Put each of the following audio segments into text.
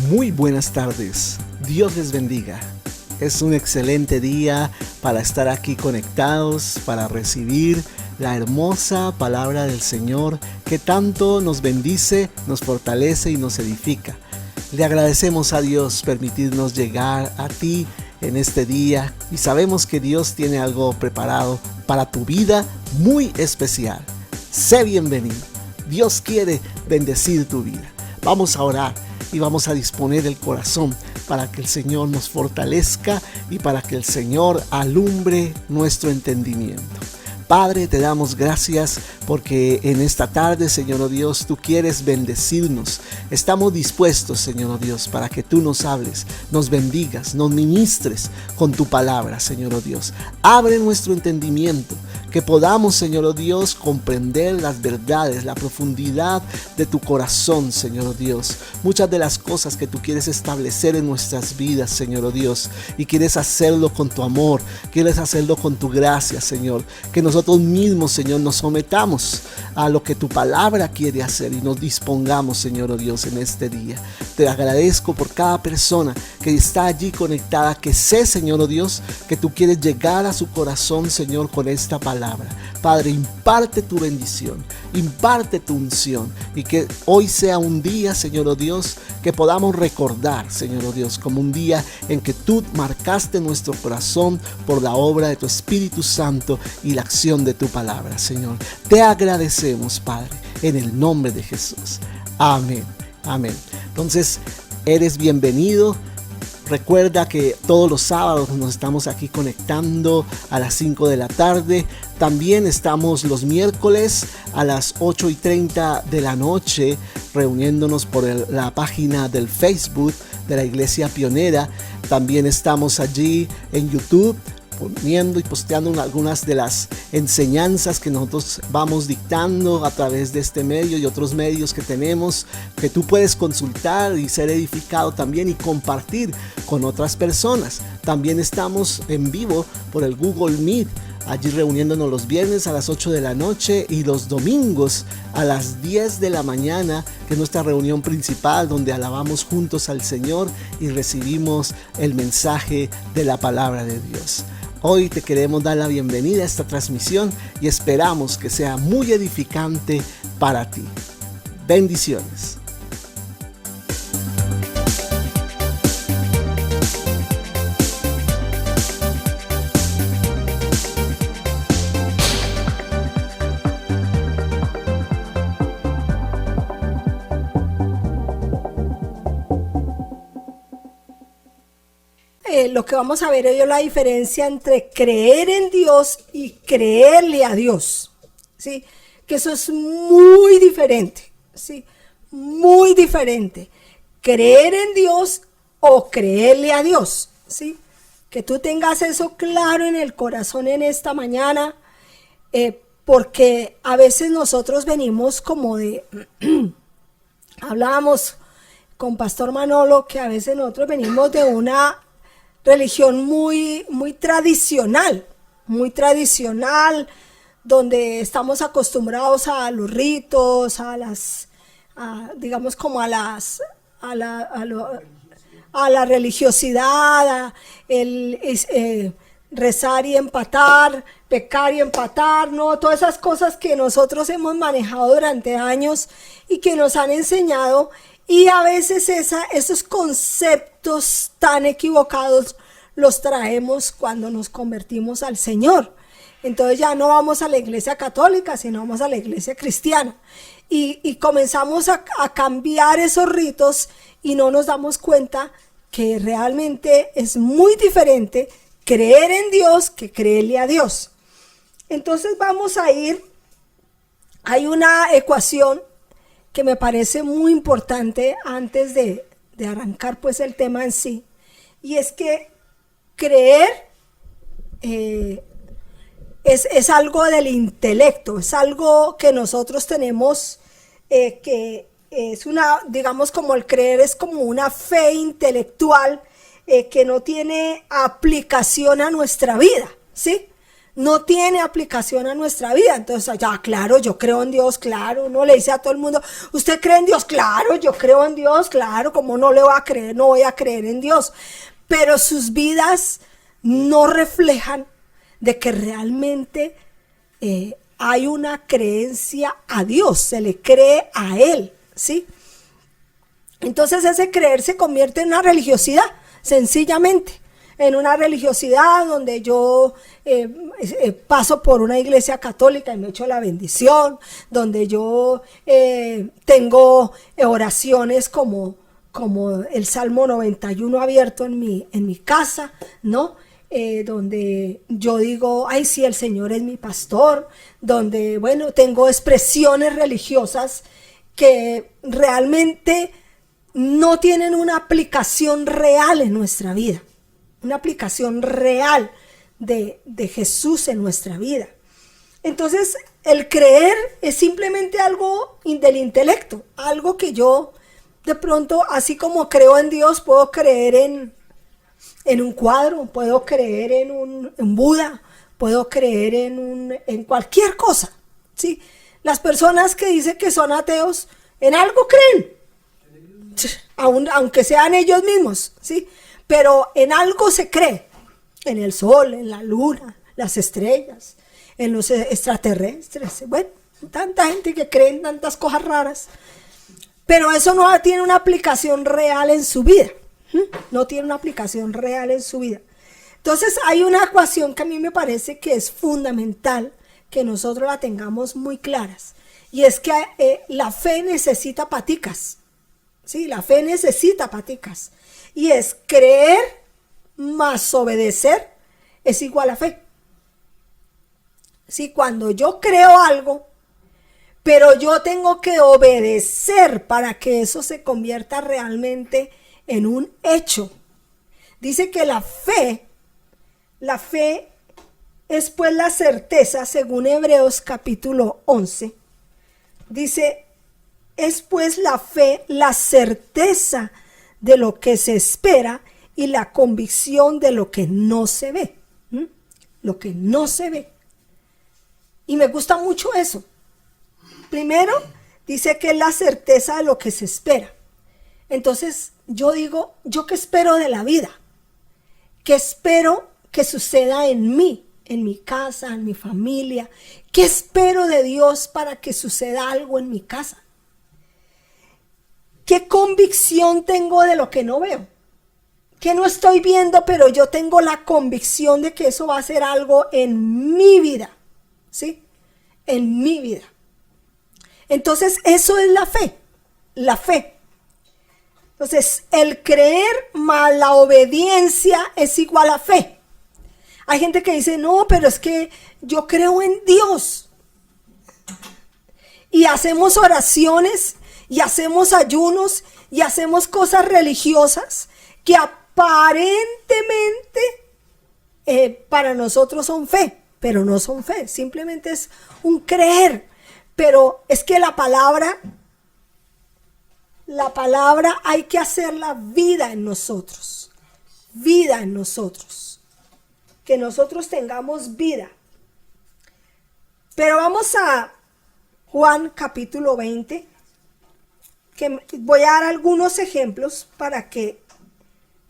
Muy buenas tardes, Dios les bendiga. Es un excelente día para estar aquí conectados, para recibir la hermosa palabra del Señor que tanto nos bendice, nos fortalece y nos edifica. Le agradecemos a Dios permitirnos llegar a ti en este día y sabemos que Dios tiene algo preparado para tu vida muy especial. Sé bienvenido. Dios quiere bendecir tu vida. Vamos a orar y vamos a disponer el corazón para que el Señor nos fortalezca y para que el Señor alumbre nuestro entendimiento. Padre, te damos gracias porque en esta tarde, Señor oh Dios, tú quieres bendecirnos. Estamos dispuestos, Señor oh Dios, para que tú nos hables, nos bendigas, nos ministres con tu palabra, Señor oh Dios. Abre nuestro entendimiento, que podamos, Señor oh Dios, comprender las verdades, la profundidad de tu corazón, Señor oh Dios. Muchas de las cosas que tú quieres establecer en nuestras vidas, Señor oh Dios, y quieres hacerlo con tu amor, quieres hacerlo con tu gracia, Señor. Que nosotros mismos, Señor, nos sometamos a lo que tu palabra quiere hacer y nos dispongamos, Señor oh Dios, en este día. Te agradezco por cada persona que está allí conectada, que sé, Señor oh Dios, que tú quieres llegar a su corazón, Señor, con esta palabra. Padre, imparte tu bendición, imparte tu unción y que hoy sea un día, Señor oh Dios, que podamos recordar, Señor oh Dios, como un día en que tú marcaste nuestro corazón por la obra de tu Espíritu Santo y la acción de tu palabra, Señor. Te agradecemos, Padre, en el nombre de Jesús. Amén, amén. Entonces, eres bienvenido. Recuerda que todos los sábados nos estamos aquí conectando a las 5 de la tarde. También estamos los miércoles a las 8:30 de la noche reuniéndonos por la página del Facebook de la Iglesia Pionera. También estamos allí en YouTube poniendo y posteando algunas de las enseñanzas que nosotros vamos dictando a través de este medio y otros medios que tenemos, que tú puedes consultar y ser edificado también y compartir con otras personas. También estamos en vivo por el Google Meet, allí reuniéndonos los viernes a las 8 de la noche y los domingos a las 10 de la mañana, que es nuestra reunión principal donde alabamos juntos al Señor y recibimos el mensaje de la palabra de Dios. Hoy te queremos dar la bienvenida a esta transmisión y esperamos que sea muy edificante para ti. Bendiciones. Lo que vamos a ver hoy es la diferencia entre creer en Dios y creerle a Dios, ¿sí? Que eso es muy diferente, ¿sí? Muy diferente. Creer en Dios o creerle a Dios, ¿sí? Que tú tengas eso claro en el corazón en esta mañana, porque a veces nosotros venimos como de... Hablábamos con Pastor Manolo que a veces nosotros venimos de una religión muy tradicional, donde estamos acostumbrados a los ritos, digamos como a la religiosidad, rezar y empatar, pecar y empatar, ¿no? Todas esas cosas que nosotros hemos manejado durante años y que nos han enseñado. Y a veces esos conceptos tan equivocados los traemos cuando nos convertimos al Señor. Entonces ya no vamos a la iglesia católica, sino vamos a la iglesia cristiana. Y comenzamos a cambiar esos ritos y no nos damos cuenta que realmente es muy diferente creer en Dios que creerle a Dios. Entonces vamos a ir, hay una ecuación que me parece muy importante antes de arrancar pues el tema en sí, y es que creer es algo del intelecto, es algo que nosotros tenemos, que es una, digamos como el creer es como una fe intelectual que no tiene aplicación a nuestra vida, ¿sí? no tiene aplicación a nuestra vida. Entonces, ya, claro, yo creo en Dios, claro. Uno le dice a todo el mundo, ¿usted cree en Dios? Claro, yo creo en Dios, claro. ¿Cómo no le voy a creer? No voy a creer en Dios. Pero sus vidas no reflejan de que realmente hay una creencia a Dios, se le cree a Él, ¿sí? Entonces ese creer se convierte en una religiosidad, sencillamente, en una religiosidad donde yo paso por una iglesia católica y me echo la bendición, donde yo tengo oraciones como el Salmo 91 abierto en mi casa, ¿no? Donde yo digo, ay sí, el Señor es mi pastor, donde, bueno, tengo expresiones religiosas que realmente no tienen una aplicación real en nuestra vida, una aplicación real de Jesús en nuestra vida. Entonces, el creer es simplemente algo del intelecto, algo que yo de pronto, así como creo en Dios, puedo creer en un cuadro, puedo creer en Buda, puedo creer en cualquier cosa, ¿sí? Las personas que dicen que son ateos, en algo creen, aunque sean ellos mismos, ¿sí? Pero en algo se cree, en el sol, en la luna, las estrellas, en los extraterrestres, bueno, tanta gente que cree en tantas cosas raras, pero eso no tiene una aplicación real en su vida. No tiene una aplicación real en su vida. Entonces hay una ecuación que a mí me parece que es fundamental que nosotros la tengamos muy claras, y es que la fe necesita paticas, ¿sí? La fe necesita paticas, y es creer más obedecer es igual a fe. ¿Sí? Cuando yo creo algo, pero yo tengo que obedecer para que eso se convierta realmente en un hecho. Dice que la fe es pues la certeza, según Hebreos capítulo 11. Dice, es pues la fe la certeza de lo que se espera y la convicción de lo que no se ve. Lo que no se ve. Y me gusta mucho eso. Primero, dice que es la certeza de lo que se espera. Entonces, yo digo, ¿yo qué espero de la vida? ¿Qué espero que suceda en mí, en mi casa, en mi familia? ¿Qué espero de Dios para que suceda algo en mi casa? ¿Qué convicción tengo de lo que no veo? ¿Qué no estoy viendo, pero yo tengo la convicción de que eso va a ser algo en mi vida? ¿Sí? En mi vida. Entonces, eso es la fe. La fe. Entonces, el creer más la obediencia es igual a fe. Hay gente que dice, no, pero es que yo creo en Dios. Y hacemos oraciones, y hacemos ayunos, y hacemos cosas religiosas que aparentemente para nosotros son fe, pero no son fe, simplemente es un creer. Pero es que la palabra hay que hacerla vida en nosotros. Vida en nosotros. Que nosotros tengamos vida. Pero vamos a Juan capítulo 20. Que voy a dar algunos ejemplos para que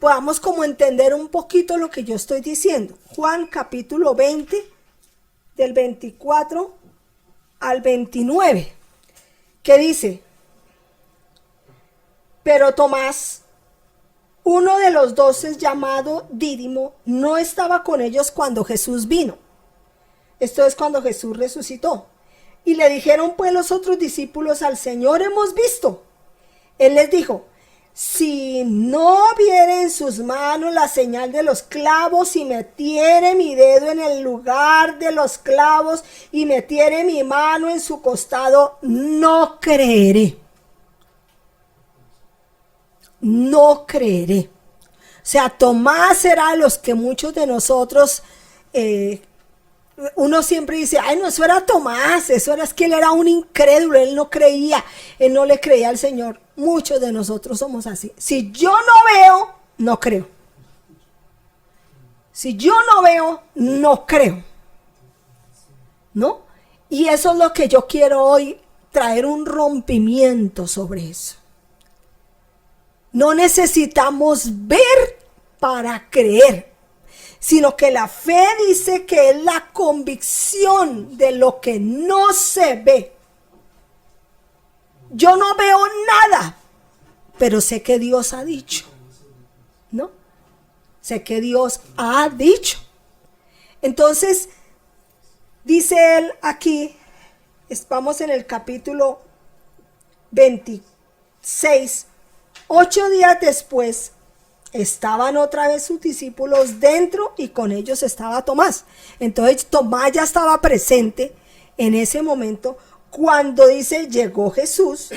podamos como entender un poquito lo que yo estoy diciendo. Juan capítulo 20, del 24 al 29. ¿Qué dice? Pero Tomás, uno de los 12 llamado Dídimo, no estaba con ellos cuando Jesús vino. Esto es cuando Jesús resucitó. Y le dijeron pues los otros discípulos, al Señor hemos visto. Él les dijo, si no viere en sus manos la señal de los clavos y metiere mi dedo en el lugar de los clavos y metiere mi mano en su costado, no creeré. No creeré. O sea, Tomás era de los que muchos de nosotros, uno siempre dice, ay, no, eso era Tomás, eso era, es que él era un incrédulo, él no creía, él no le creía al Señor. Muchos de nosotros somos así. Si yo no veo, no creo. Si yo no veo, no creo. ¿no? Y eso es lo que yo quiero hoy, traer un rompimiento sobre eso. No necesitamos ver para creer, sino que la fe dice que es la convicción de lo que no se ve. Yo no veo nada, pero sé que Dios ha dicho, ¿no? Sé que Dios ha dicho. Entonces, dice él aquí, vamos en el capítulo 26, 8 días después, estaban otra vez sus discípulos dentro y con ellos estaba Tomás. Entonces Tomás ya estaba presente en ese momento cuando dice, llegó Jesús,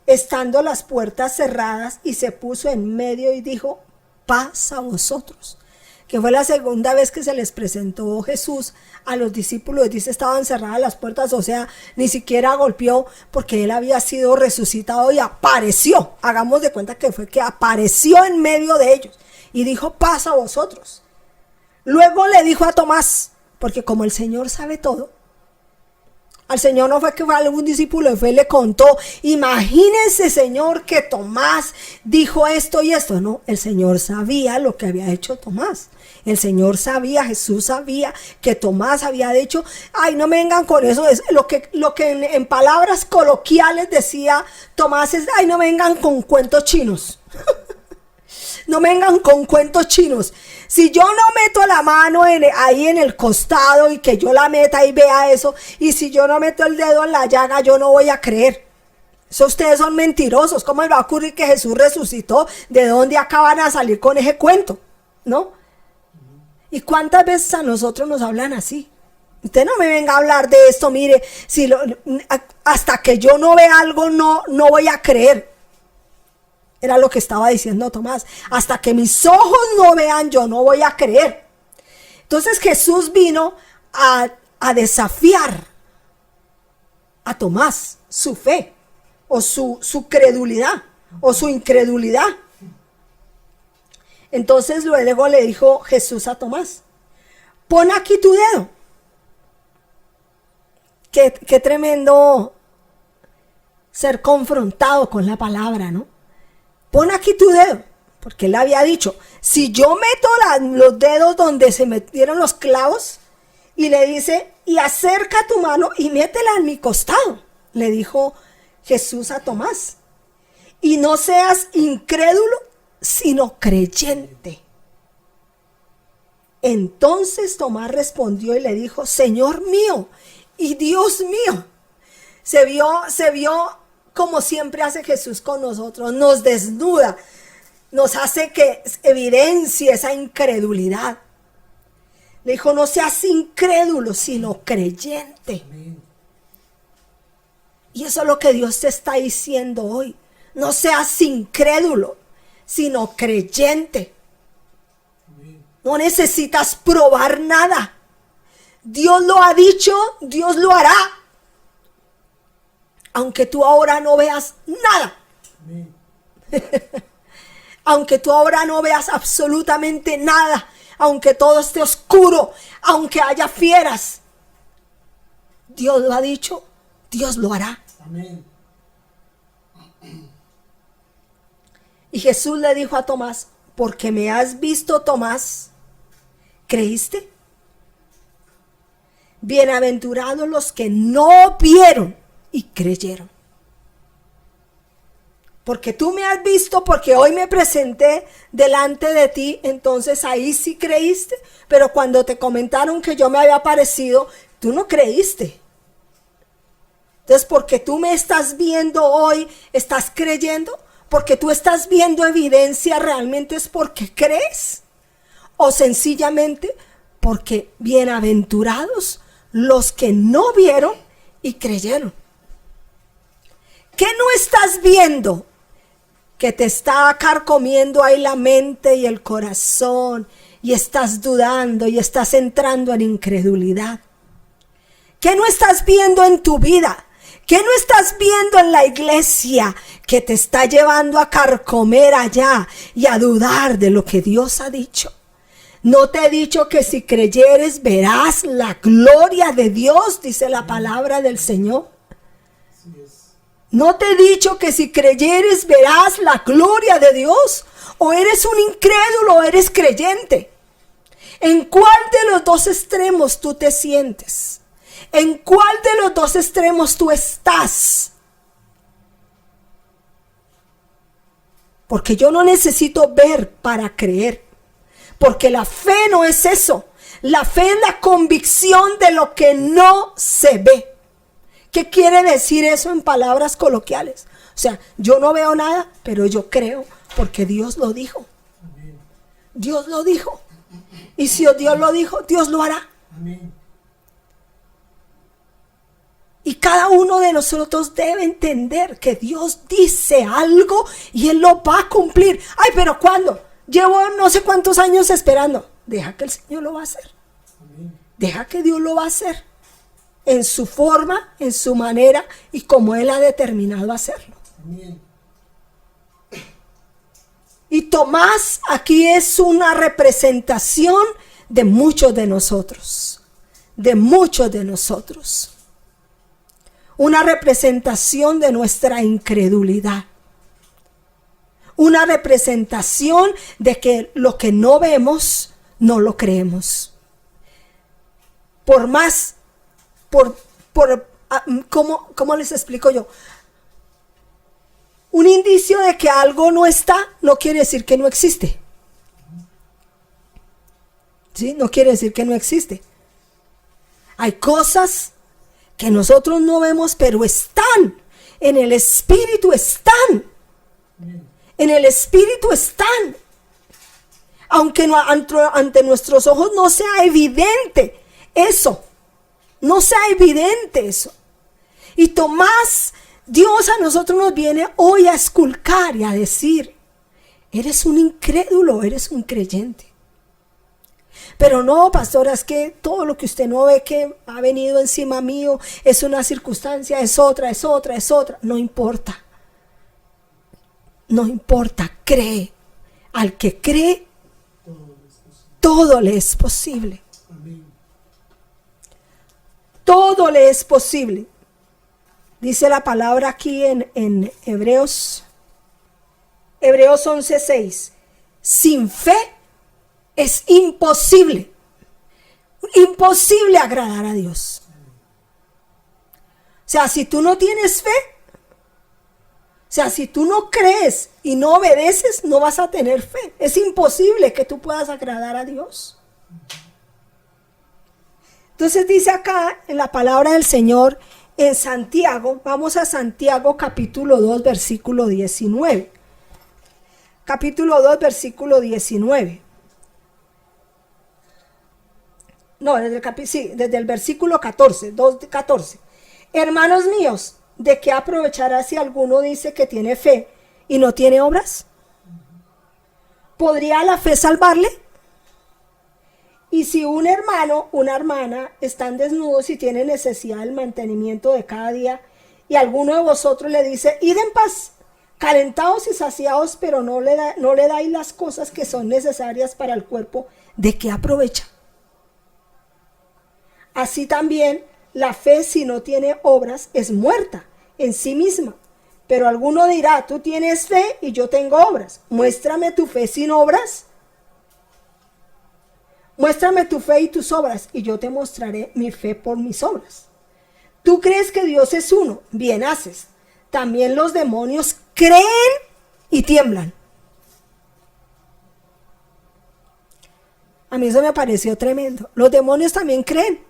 estando las puertas cerradas, y se puso en medio y dijo, paz a vosotros. Que fue la segunda vez que se les presentó Jesús a los discípulos. Dice, estaban cerradas las puertas, o sea, ni siquiera golpeó, porque él había sido resucitado y apareció. Hagamos de cuenta que fue que apareció en medio de ellos y dijo, paz a vosotros. Luego le dijo a Tomás, porque como el Señor sabe todo, al Señor no fue que fue algún discípulo y fue y le contó, imagínense, Señor, que Tomás dijo esto y esto. No, el Señor sabía lo que había hecho Tomás. El Señor sabía, Jesús sabía que Tomás había dicho, ay, no me vengan con eso. Es lo que en palabras coloquiales decía Tomás es, ay, no me vengan con cuentos chinos. No me vengan con cuentos chinos. Si yo no meto la mano ahí en el costado y que yo la meta y vea eso, y si yo no meto el dedo en la llaga, yo no voy a creer. Eso ustedes son mentirosos. ¿Cómo les va a ocurrir que Jesús resucitó? ¿De dónde acaban a salir con ese cuento? ¿No? ¿Y cuántas veces a nosotros nos hablan así? Usted no me venga a hablar de esto, mire, hasta que yo no vea algo, no voy a creer. Era lo que estaba diciendo Tomás. Hasta que mis ojos no vean, yo no voy a creer. Entonces Jesús vino a desafiar a Tomás, su fe, o su credulidad, o su incredulidad. Entonces luego le dijo Jesús a Tomás, pon aquí tu dedo. Qué tremendo ser confrontado con la palabra, ¿no? Pon aquí tu dedo, porque él había dicho, si yo meto los dedos donde se metieron los clavos, y le dice, y acerca tu mano y métela en mi costado, le dijo Jesús a Tomás, y no seas incrédulo, sino creyente. Entonces Tomás respondió y le dijo, Señor mío y Dios mío. Se vio como siempre hace Jesús con nosotros, nos desnuda, nos hace que evidencie esa incredulidad. Le dijo, no seas incrédulo, sino creyente. Amén. Y eso es lo que Dios te está diciendo hoy. No seas incrédulo, sino creyente. Amén. No necesitas probar nada. Dios lo ha dicho, Dios lo hará. Aunque tú ahora no veas nada. Aunque tú ahora no veas absolutamente nada. Aunque todo esté oscuro. Aunque haya fieras. Dios lo ha dicho. Dios lo hará. Amén. Y Jesús le dijo a Tomás, porque me has visto, Tomás, ¿creíste? Bienaventurados los que no vieron y creyeron. Porque tú me has visto, porque hoy me presenté delante de ti, entonces ahí sí creíste. Pero cuando te comentaron que yo me había aparecido, tú no creíste. Entonces, porque tú me estás viendo hoy, ¿estás creyendo? Porque tú estás viendo evidencia, ¿realmente es porque crees? O sencillamente porque bienaventurados los que no vieron y creyeron. ¿Qué no estás viendo? Que te está carcomiendo ahí la mente y el corazón, y estás dudando y estás entrando en incredulidad. ¿Qué no estás viendo en tu vida? ¿Qué no estás viendo en la iglesia que te está llevando a carcomer allá y a dudar de lo que Dios ha dicho? ¿No te he dicho que si creyeres verás la gloria de Dios? Dice la palabra del Señor. ¿No te he dicho que si creyeres verás la gloria de Dios? ¿O eres un incrédulo o eres creyente? ¿En cuál de los dos extremos tú te sientes? ¿En cuál de los dos extremos tú estás? Porque yo no necesito ver para creer. Porque la fe no es eso. La fe es la convicción de lo que no se ve. ¿Qué quiere decir eso en palabras coloquiales? O sea, yo no veo nada, pero yo creo porque Dios lo dijo. Dios lo dijo. Y si Dios lo dijo, Dios lo hará. Y cada uno de nosotros debe entender que Dios dice algo y Él lo va a cumplir. Ay, pero ¿cuándo? Llevo no sé cuántos años esperando. Deja que el Señor lo va a hacer. Deja que Dios lo va a hacer. En su forma, en su manera y como Él ha determinado hacerlo. Y Tomás aquí es una representación de muchos de nosotros. De muchos de nosotros. Una representación de nuestra incredulidad. Una representación de que lo que no vemos, no lo creemos. ¿Cómo les explico yo? Un indicio de que algo no está, no quiere decir que no existe. ¿Sí? No quiere decir que no existe. Hay cosas que nosotros no vemos, pero están. En el Espíritu están. En el Espíritu están. Aunque ante nuestros ojos no sea evidente eso. No sea evidente eso. Y Tomás, Dios a nosotros nos viene hoy a esculcar y a decir, eres un incrédulo, eres un creyente. Pero no, pastora, es que todo lo que usted no ve que ha venido encima mío es una circunstancia, es otra. No importa. No importa, cree. Al que cree, todo le es posible. Todo le es posible. Dice la palabra aquí en Hebreos 11:6. Sin fe es imposible agradar a Dios. O sea, si tú no tienes fe, o sea, si tú no crees y no obedeces, no vas a tener fe. Es imposible que tú puedas agradar a Dios. Entonces dice acá en la palabra del Señor en Santiago, vamos a Santiago capítulo 2 versículo 19. Capítulo 2 versículo 19. No, desde el versículo 14, 2:14. Hermanos míos, ¿de qué aprovechará si alguno dice que tiene fe y no tiene obras? ¿Podría la fe salvarle? Y si un hermano, una hermana están desnudos y tienen necesidad del mantenimiento de cada día, y alguno de vosotros le dice, id en paz, calentados y saciados, pero no le dais las cosas que son necesarias para el cuerpo, ¿de qué aprovecha? Así también la fe, si no tiene obras, es muerta en sí misma. Pero alguno dirá, tú tienes fe y yo tengo obras. Muéstrame tu fe sin obras. Muéstrame tu fe y tus obras, y yo te mostraré mi fe por mis obras. ¿Tú crees que Dios es uno? Bien haces. También los demonios creen y tiemblan. A mí eso me pareció tremendo. Los demonios también creen.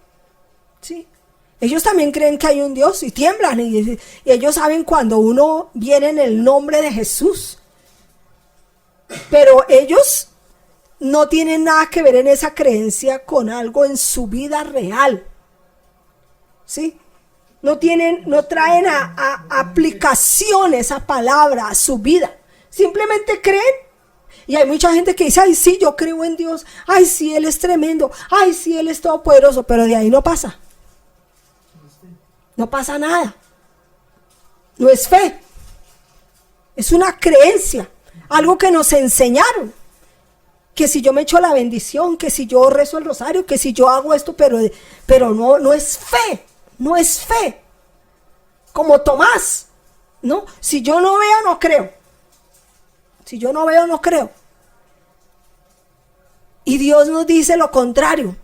¿Sí? Ellos también creen que hay un Dios y tiemblan. Y ellos saben cuando uno viene en el nombre de Jesús. Pero ellos no tienen nada que ver en esa creencia con algo en su vida real. ¿Sí? No traen a aplicación esa palabra a su vida. Simplemente creen. Y hay mucha gente que dice, ay, sí, yo creo en Dios. Ay, sí, Él es tremendo. Ay, sí, Él es todopoderoso. Pero de ahí no pasa. No pasa nada. No es fe. Es una creencia. Algo que nos enseñaron. que si yo me echo la bendición, que si yo rezo el rosario, que si yo hago esto, pero no es fe, no es fe. Como Tomás, ¿no? Si yo no veo, no creo. Si yo no veo, no creo. Y Dios nos dice lo contrario.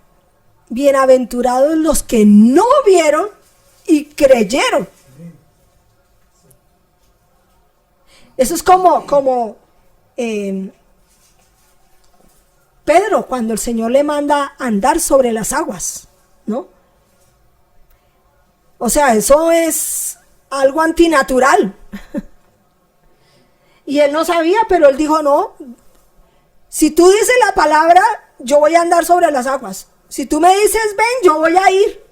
Bienaventurados los que no vieron y creyeron. Eso es como Pedro, cuando el Señor le manda andar sobre las aguas, ¿no? O sea, eso es algo antinatural. Y él no sabía, pero él dijo, no, si tú dices la palabra, yo voy a andar sobre las aguas. Si tú me dices, ven, yo voy a ir.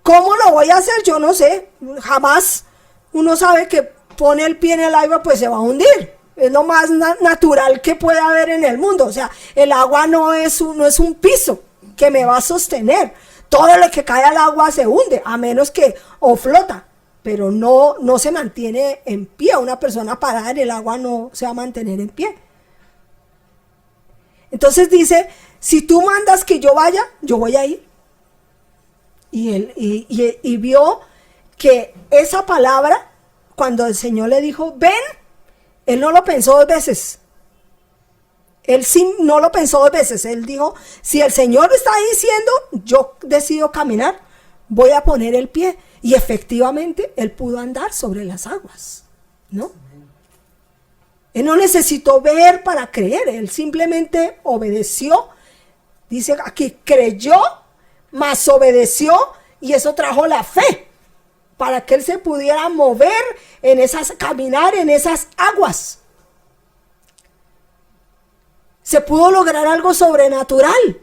¿Cómo lo voy a hacer? Yo no sé. Jamás uno sabe que pone el pie en el agua, pues se va a hundir. Es lo más natural que puede haber en el mundo. O sea, el agua no es un piso que me va a sostener. Todo lo que cae al agua se hunde, a menos que o flota, pero no se mantiene en pie. Una persona parada en el agua no se va a mantener en pie. Entonces dice, si tú mandas que yo vaya, yo voy a ir. Y vio que esa palabra, cuando el Señor le dijo, ven, él no lo pensó dos veces. Él sí no lo pensó dos veces. Él dijo, si el Señor está diciendo, yo decido caminar, voy a poner el pie. Y efectivamente, él pudo andar sobre las aguas, ¿no? Él no necesitó ver para creer, él simplemente obedeció. Dice aquí, creyó, mas obedeció, y eso trajo la fe, para que él se pudiera mover caminar en esas aguas. Se pudo lograr algo sobrenatural.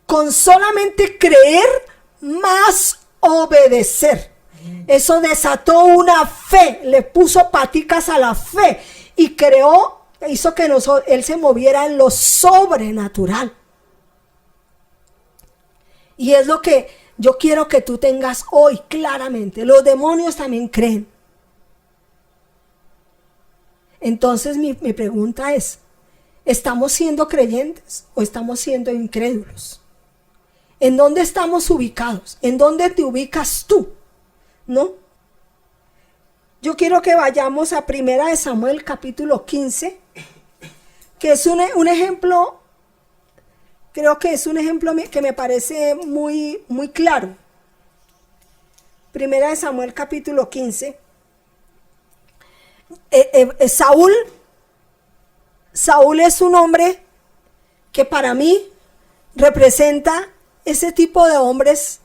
Con solamente creer, más obedecer. Eso desató una fe, le puso paticas a la fe y hizo que él se moviera en lo sobrenatural. Y es lo que yo quiero que tú tengas hoy claramente. Los demonios también creen. Entonces mi pregunta es, ¿estamos siendo creyentes o estamos siendo incrédulos? ¿En dónde estamos ubicados? ¿En dónde te ubicas tú? ¿No? Yo quiero que vayamos a 1 Samuel capítulo 15, que es un ejemplo, creo que es un ejemplo que me parece muy, muy claro. 1 Samuel capítulo 15. Saúl es un hombre que para mí representa ese tipo de hombres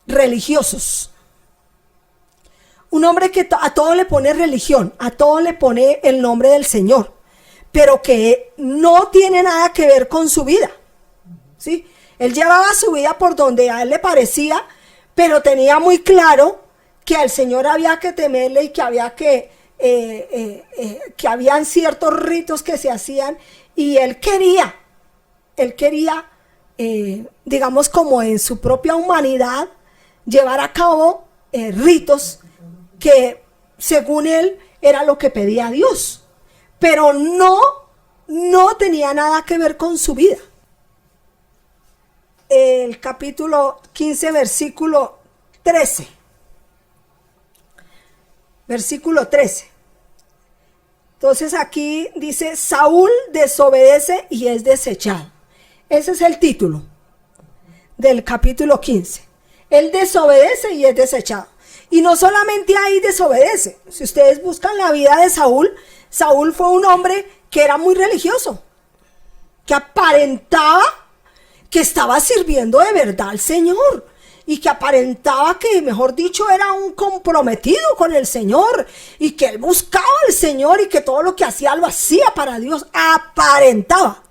religiosos. Un hombre que a todo le pone religión, a todo le pone el nombre del Señor, pero que no tiene nada que ver con su vida, ¿sí? Él llevaba su vida por donde a él le parecía, pero tenía muy claro que al Señor había que temerle y que había que habían ciertos ritos que se hacían, y él quería, digamos, como en su propia humanidad, llevar a cabo ritos que según él era lo que pedía Dios, pero no tenía nada que ver con su vida. El capítulo 15, versículo 13. Versículo 13. Entonces aquí dice, Saúl desobedece y es desechado. Ese es el título del capítulo 15. Él desobedece y es desechado. Y no solamente ahí desobedece. Si ustedes buscan la vida de Saúl, Saúl fue un hombre que era muy religioso, que aparentaba que estaba sirviendo de verdad al Señor, y que aparentaba que, mejor dicho, era un comprometido con el Señor, y que él buscaba al Señor, y que todo lo que hacía lo hacía para Dios. Aparentaba.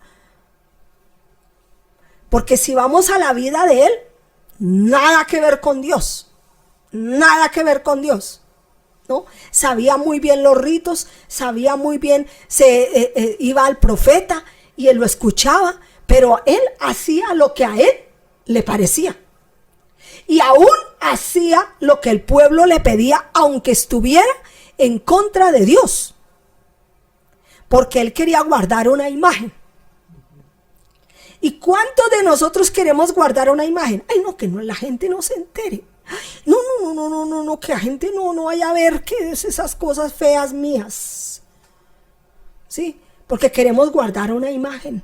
Porque si vamos a la vida de él, nada que ver con Dios. Nada que ver con Dios, ¿no? Sabía muy bien los ritos, sabía muy bien, iba al profeta y él lo escuchaba, pero él hacía lo que a él le parecía. Y aún hacía lo que el pueblo le pedía, aunque estuviera en contra de Dios. porque él quería guardar una imagen. ¿Y cuántos de nosotros queremos guardar una imagen? Ay, no, que no, la gente no se entere. No, que la gente no vaya a ver que es esas cosas feas mías. ¿Sí? Porque queremos guardar una imagen.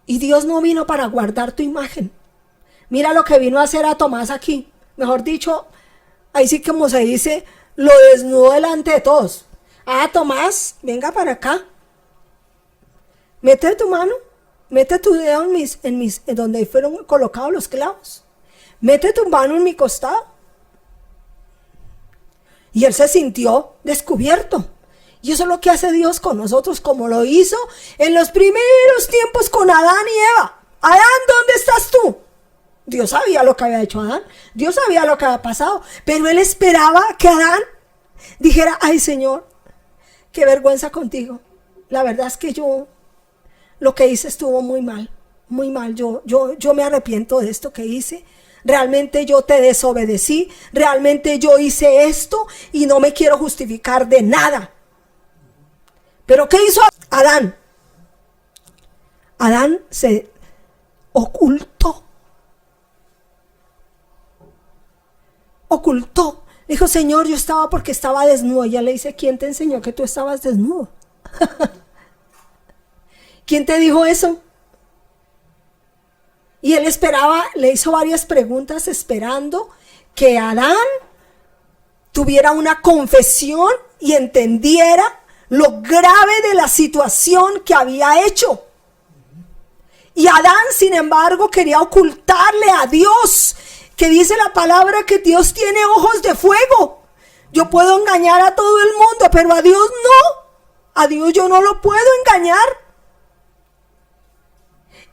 Y Dios no vino para guardar tu imagen. Mira lo que vino a hacer a Tomás aquí. Mejor dicho, ahí sí como se dice, lo desnudó delante de todos. Ah, Tomás, venga para acá. Mete tu mano, mete tu dedo en donde fueron colocados los clavos. Mete tu mano en mi costado. Y él se sintió descubierto. Y eso es lo que hace Dios con nosotros, como lo hizo en los primeros tiempos con Adán y Eva. Adán, ¿dónde estás tú? Dios sabía lo que había hecho Adán. Dios sabía lo que había pasado. Pero él esperaba que Adán dijera, ay Señor, qué vergüenza contigo. La verdad es que lo que hice estuvo muy mal. Muy mal. Yo me arrepiento de esto que hice. Realmente yo te desobedecí. Realmente yo hice esto y no me quiero justificar de nada. Pero ¿qué hizo Adán? Adán se ocultó. Dijo, Señor, yo estaba porque estaba desnudo. Y ella le dice, ¿quién te enseñó que tú estabas desnudo? ¿Quién te dijo eso? Y él esperaba, le hizo varias preguntas esperando que Adán tuviera una confesión y entendiera lo grave de la situación que había hecho. Y Adán, sin embargo, quería ocultarle a Dios, que dice la palabra que Dios tiene ojos de fuego. Yo puedo engañar a todo el mundo, pero a Dios no. A Dios yo no lo puedo engañar.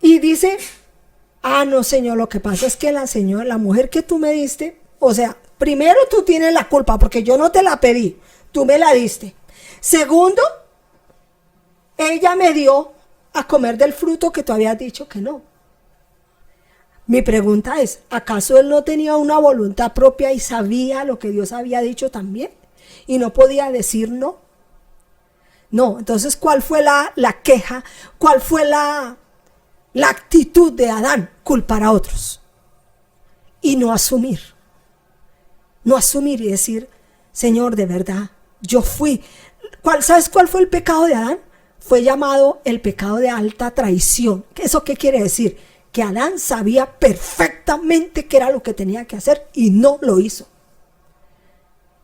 Y dice, no, Señor, lo que pasa es que la mujer que tú me diste, o sea, primero tú tienes la culpa, porque yo no te la pedí, tú me la diste. Segundo, ella me dio a comer del fruto que tú habías dicho que no. Mi pregunta es, ¿acaso él no tenía una voluntad propia y sabía lo que Dios había dicho también? Y no podía decir no. No, entonces, ¿cuál fue la queja? ¿Cuál fue la actitud de Adán? Culpar a otros. Y no asumir. No asumir y decir, Señor, de verdad, yo fui. ¿Sabes cuál fue el pecado de Adán? Fue llamado el pecado de alta traición. ¿Eso qué quiere decir? Que Adán sabía perfectamente qué era lo que tenía que hacer y no lo hizo.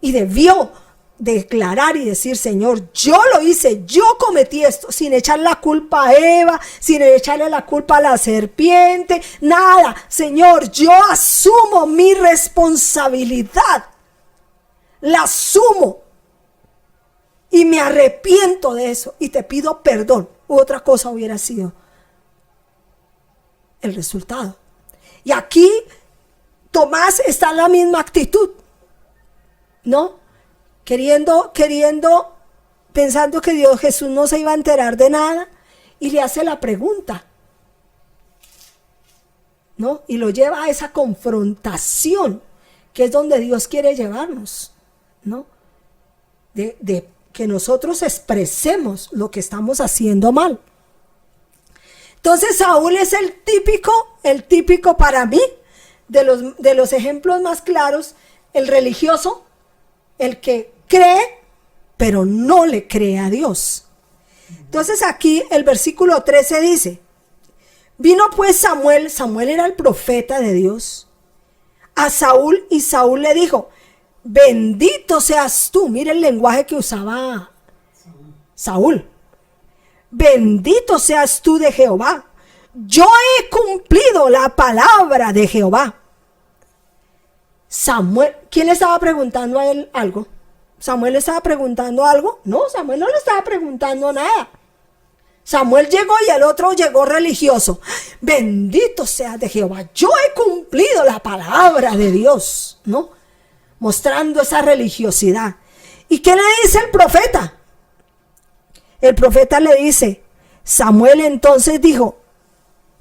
Y debió declarar y decir, Señor, yo lo hice, yo cometí esto, sin echar la culpa a Eva, sin echarle la culpa a la serpiente, nada. Señor, yo asumo mi responsabilidad, la asumo y me arrepiento de eso y te pido perdón. Otra cosa hubiera sido el resultado. Y aquí Tomás está en la misma actitud, ¿no? Queriendo, pensando que Jesús no se iba a enterar de nada, y le hace la pregunta, ¿no? Y lo lleva a esa confrontación, que es donde Dios quiere llevarnos, ¿no? De que nosotros expresemos lo que estamos haciendo mal. Entonces Saúl es el típico para mí, de los ejemplos más claros, el religioso, el que cree, pero no le cree a Dios. Entonces aquí el versículo 13 dice, vino pues Samuel era el profeta de Dios, a Saúl, y Saúl le dijo, bendito seas tú. Mira el lenguaje que usaba Saúl. Bendito seas tú de Jehová. Yo he cumplido la palabra de Jehová. Samuel, ¿quién le estaba preguntando a él algo? ¿Samuel le estaba preguntando algo? No, Samuel no le estaba preguntando nada. Samuel llegó y el otro llegó religioso. Bendito seas de Jehová. Yo he cumplido la palabra de Dios, ¿no? Mostrando esa religiosidad. ¿Y qué le dice el profeta? El profeta le dice, Samuel entonces dijo,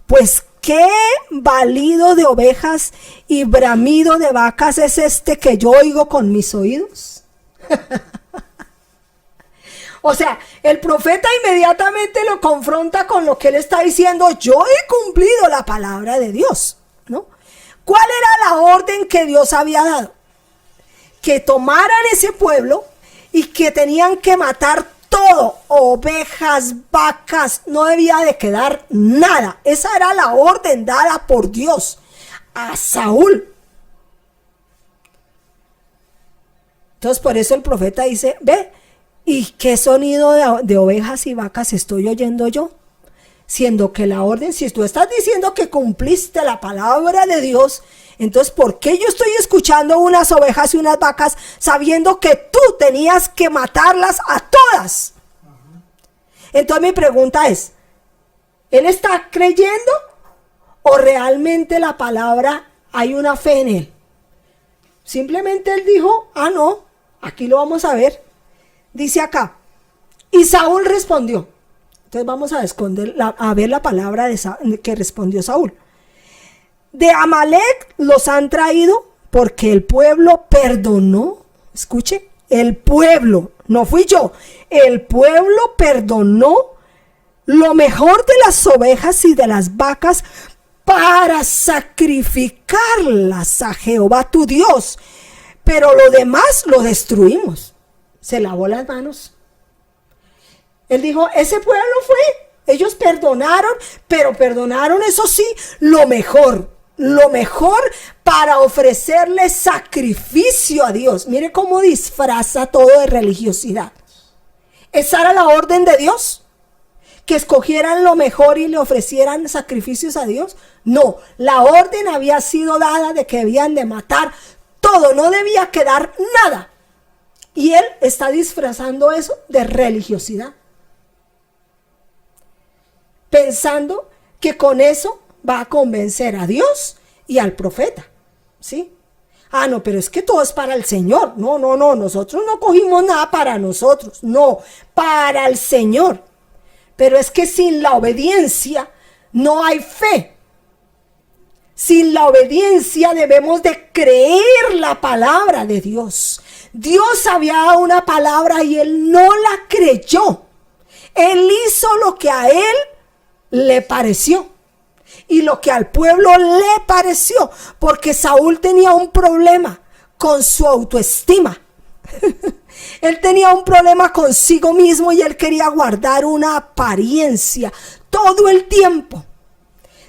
pues qué balido de ovejas y bramido de vacas es este que yo oigo con mis oídos. O sea, el profeta inmediatamente lo confronta con lo que él está diciendo. Yo he cumplido la palabra de Dios, ¿no? ¿Cuál era la orden que Dios había dado? Que tomaran ese pueblo y que tenían que matar todo, ovejas, vacas, no debía de quedar nada. Esa era la orden dada por Dios a Saúl. Entonces por eso el profeta dice, ve, ¿y qué sonido de ovejas y vacas estoy oyendo yo? Siendo que la orden, si tú estás diciendo que cumpliste la palabra de Dios, entonces ¿por qué yo estoy escuchando unas ovejas y unas vacas sabiendo que tú tenías que matarlas a todas? Entonces mi pregunta es, ¿él está creyendo o realmente la palabra hay una fe en él? Simplemente él dijo, no, aquí lo vamos a ver. Dice acá, y Saúl respondió. Entonces vamos a ver la palabra que respondió Saúl. De Amalec los han traído porque el pueblo perdonó. Escuche, el pueblo, no fui yo. El pueblo perdonó lo mejor de las ovejas y de las vacas para sacrificarlas a Jehová tu Dios. Pero lo demás lo destruimos. Se lavó las manos. Él dijo, ese pueblo fue, ellos perdonaron, pero perdonaron, eso sí, lo mejor para ofrecerle sacrificio a Dios. Mire cómo disfraza todo de religiosidad. ¿Esa era la orden de Dios? ¿Que escogieran lo mejor y le ofrecieran sacrificios a Dios? No, la orden había sido dada de que debían de matar todo, no debía quedar nada. Y él está disfrazando eso de religiosidad, pensando que con eso va a convencer a Dios y al profeta, ¿sí? No, pero es que todo es para el Señor. No, nosotros no cogimos nada para nosotros, no, para el Señor. Pero es que sin la obediencia no hay fe. Sin la obediencia debemos de creer la palabra de Dios. Dios había dado una palabra y él no la creyó. Él hizo lo que a él le pareció y lo que al pueblo le pareció, porque Saúl tenía un problema con su autoestima. Él tenía un problema consigo mismo y él quería guardar una apariencia todo el tiempo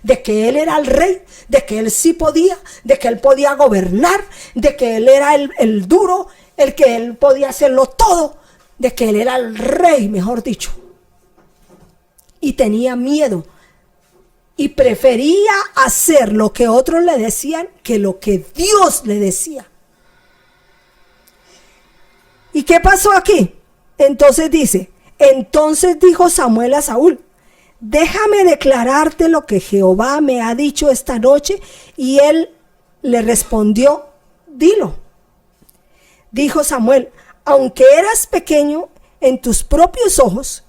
de que él era el rey, de que él sí podía, de que él podía gobernar, de que él era el duro, el que él podía hacerlo todo, de que él era el rey, mejor dicho. Y tenía miedo y prefería hacer lo que otros le decían que lo que Dios le decía. ¿Y qué pasó aquí? Entonces dijo Samuel a Saúl, déjame declararte lo que Jehová me ha dicho esta noche. Y él le respondió, dilo. Dijo Samuel, aunque eras pequeño en tus propios ojos,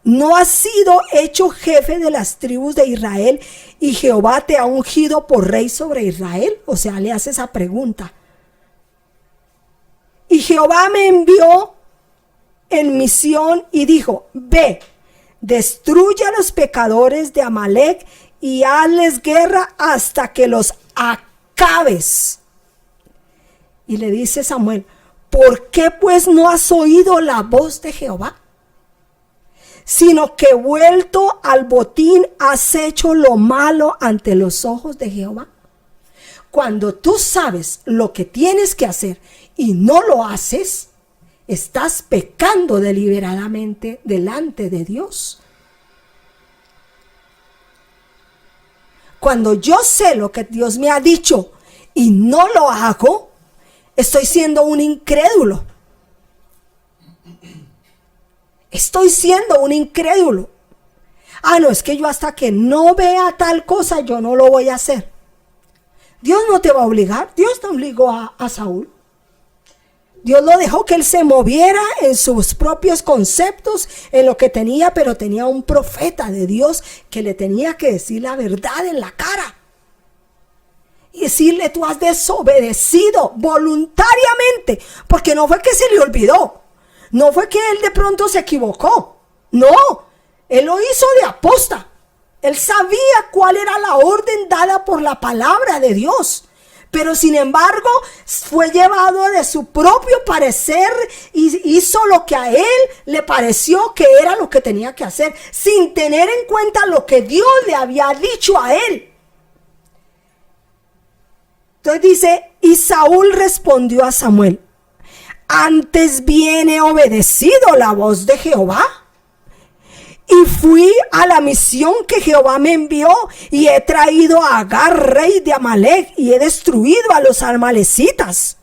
¿no has sido hecho jefe de las tribus de Israel y Jehová te ha ungido por rey sobre Israel? O sea, le hace esa pregunta. Y Jehová me envió en misión y dijo, ve, destruye a los pecadores de Amalec y hazles guerra hasta que los acabes. Y le dice Samuel, ¿por qué pues no has oído la voz de Jehová? Sino que vuelto al botín has hecho lo malo ante los ojos de Jehová. Cuando tú sabes lo que tienes que hacer y no lo haces, estás pecando deliberadamente delante de Dios. Cuando yo sé lo que Dios me ha dicho y no lo hago, estoy siendo un incrédulo. Estoy siendo un incrédulo. No, es que yo hasta que no vea tal cosa, yo no lo voy a hacer. Dios no te va a obligar. Dios te obligó a Saúl. Dios lo dejó que él se moviera en sus propios conceptos, en lo que tenía, pero tenía un profeta de Dios que le tenía que decir la verdad en la cara. Y decirle, tú has desobedecido voluntariamente, porque no fue que se le olvidó. No fue que él de pronto se equivocó. No, él lo hizo de aposta. Él sabía cuál era la orden dada por la palabra de Dios. Pero sin embargo fue llevado de su propio parecer y hizo lo que a él le pareció que era lo que tenía que hacer, sin tener en cuenta lo que Dios le había dicho a él. Entonces dice, y Saúl respondió a Samuel: antes bien he obedecido la voz de Jehová, y fui a la misión que Jehová me envió, y he traído a Agar, rey de Amalec, y he destruido a los amalecitas.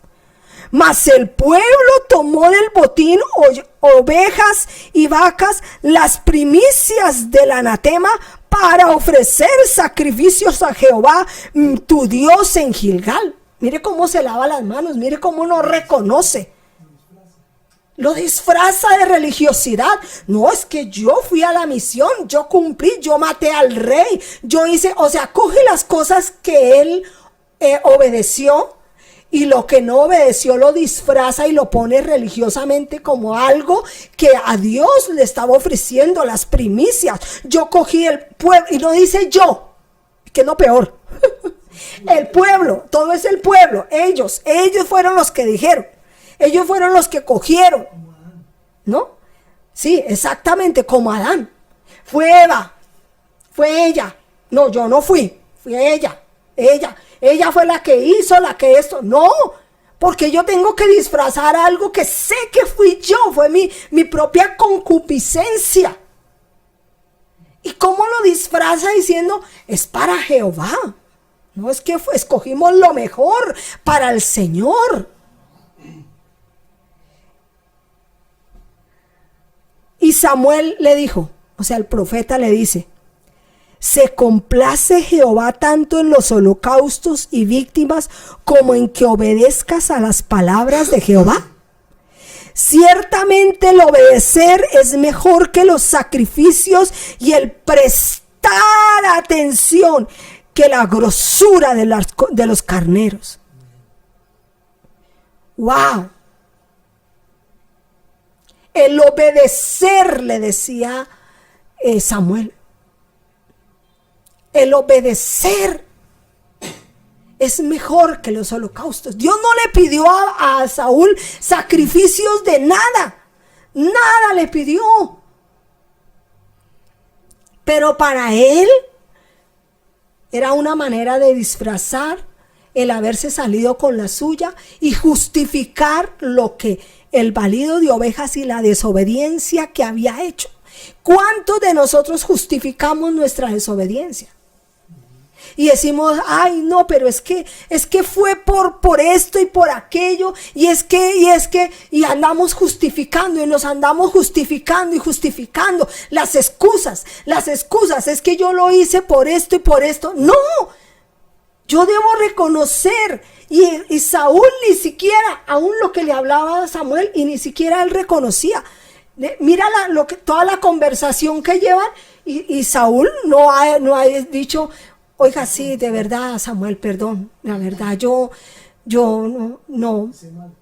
Mas el pueblo tomó del botín ovejas y vacas, las primicias del anatema, para ofrecer sacrificios a Jehová, tu Dios, en Gilgal. Mire cómo se lava las manos, mire cómo no reconoce. Lo disfraza de religiosidad. No, es que yo fui a la misión, yo cumplí, yo maté al rey, yo hice, o sea, coge las cosas que él obedeció, y lo que no obedeció lo disfraza y lo pone religiosamente como algo que a Dios le estaba ofreciendo, las primicias. Yo cogí el pueblo, y no dice yo, que es lo peor. El pueblo, todo es el pueblo, ellos fueron los que dijeron. Ellos fueron los que cogieron, ¿no? Sí, exactamente como Adán. Fue Eva, fue ella. No, yo no fui, fue ella. Ella fue la que hizo, la que esto. No, porque yo tengo que disfrazar algo que sé que fui yo, fue mi propia concupiscencia. ¿Y cómo lo disfraza diciendo? Es para Jehová. No, es que escogimos lo mejor para el Señor. Y Samuel le dijo, o sea, el profeta le dice: ¿se complace Jehová tanto en los holocaustos y víctimas como en que obedezcas a las palabras de Jehová? Ciertamente el obedecer es mejor que los sacrificios, y el prestar atención que la grosura de los carneros. ¡Wow! El obedecer, le decía Samuel, el obedecer es mejor que los holocaustos. Dios no le pidió a Saúl sacrificios de nada, nada le pidió. Pero para él era una manera de disfrazar el haberse salido con la suya y justificar lo que el balido de ovejas y la desobediencia que había hecho. ¿Cuántos de nosotros justificamos nuestra desobediencia? Y decimos, ay no, pero es que fue por esto y por aquello, y andamos justificando, y nos andamos justificando y justificando las excusas, es que yo lo hice por esto y por esto. No, yo debo reconocer, y Saúl ni siquiera, aún lo que le hablaba a Samuel, y ni siquiera él reconocía. Mira toda la conversación que llevan, y Saúl no ha dicho, oiga, sí, de verdad, Samuel, perdón, la verdad, yo no